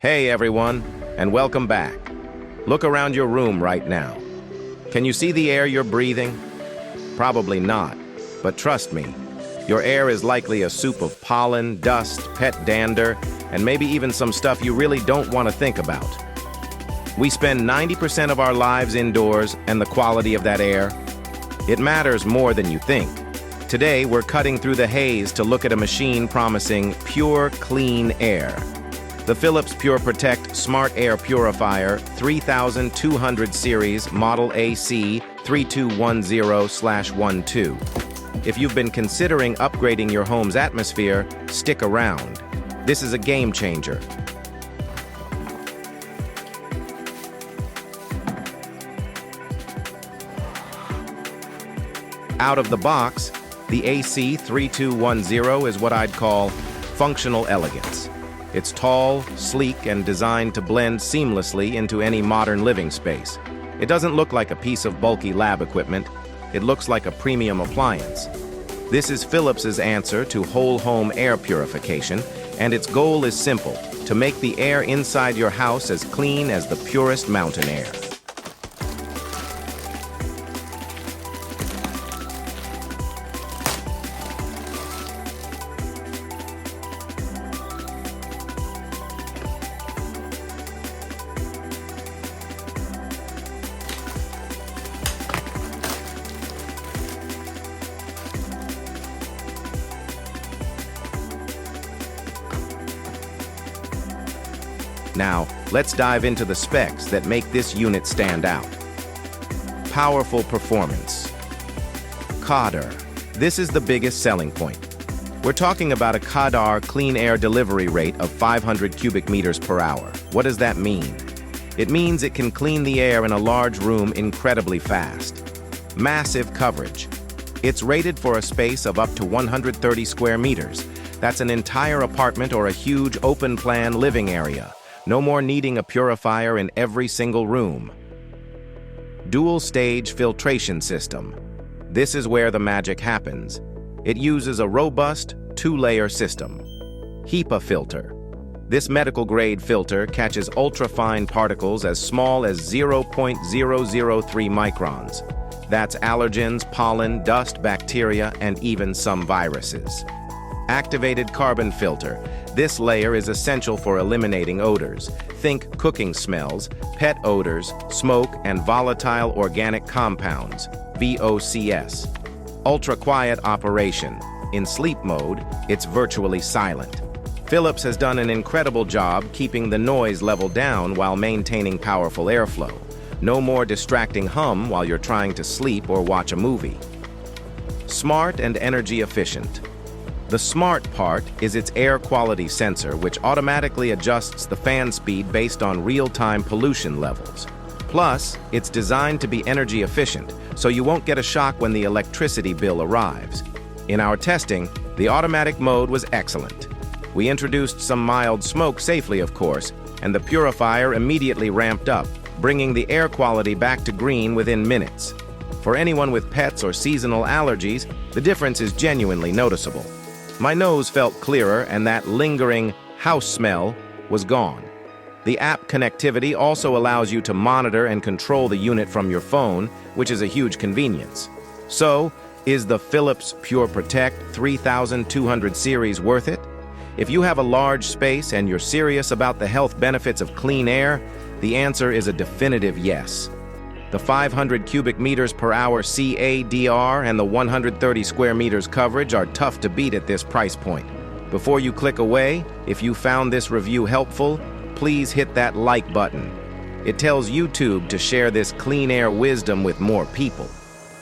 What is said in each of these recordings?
Hey everyone, and welcome back. Look around your room right now. Can you see the air you're breathing? Probably not, but trust me, your air is likely a soup of pollen, dust, pet dander, and maybe even some stuff you really don't want to think about. We spend 90% of our lives indoors, and the quality of that air, it matters more than you think. Today, we're cutting through the haze to look at a machine promising pure, clean air. The Philips PureProtect Smart Air Purifier 3200 Series Model AC 3210/12. If you've been considering upgrading your home's atmosphere, stick around. This is a game changer. Out of the box, the AC 3210 is what I'd call functional elegance. It's tall, sleek, and designed to blend seamlessly into any modern living space. It doesn't look like a piece of bulky lab equipment. It looks like a premium appliance. This is Philips's answer to whole home air purification, and its goal is simple: to make the air inside your house as clean as the purest mountain air. Now, let's dive into the specs that make this unit stand out. Powerful performance. CADR. This is the biggest selling point. We're talking about a CADR clean air delivery rate of 500 cubic meters per hour. What does that mean? It means it can clean the air in a large room incredibly fast. Massive coverage. It's rated for a space of up to 130 square meters. That's an entire apartment or a huge open-plan living area. No more needing a purifier in every single room. Dual-stage filtration system. This is where the magic happens. It uses a robust, two-layer system. HEPA filter. This medical-grade filter catches ultra-fine particles as small as 0.003 microns. That's allergens, pollen, dust, bacteria, and even some viruses. Activated carbon filter. This layer is essential for eliminating odors. Think cooking smells, pet odors, smoke, and volatile organic compounds, VOCs. Ultra-quiet operation. In sleep mode, it's virtually silent. Philips has done an incredible job keeping the noise level down while maintaining powerful airflow. No more distracting hum while you're trying to sleep or watch a movie. Smart and energy efficient. The smart part is its air quality sensor, which automatically adjusts the fan speed based on real-time pollution levels. Plus, it's designed to be energy efficient, so you won't get a shock when the electricity bill arrives. In our testing, the automatic mode was excellent. We introduced some mild smoke safely, of course, and the purifier immediately ramped up, bringing the air quality back to green within minutes. For anyone with pets or seasonal allergies, the difference is genuinely noticeable. My nose felt clearer, and that lingering house smell was gone. The app connectivity also allows you to monitor and control the unit from your phone, which is a huge convenience. So, is the Philips PureProtect 3200 Series worth it? If you have a large space and you're serious about the health benefits of clean air, the answer is a definitive yes. The 500 cubic meters per hour CADR and the 130 square meters coverage are tough to beat at this price point. Before you click away, if you found this review helpful, please hit that like button. It tells YouTube to share this clean air wisdom with more people.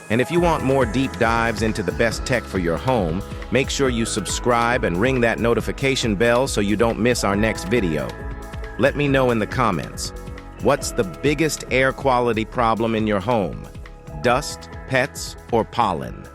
And if you want more deep dives into the best tech for your home, make sure you subscribe and ring that notification bell so you don't miss our next video. Let me know in the comments. What's the biggest air quality problem in your home? Dust, pets, or pollen?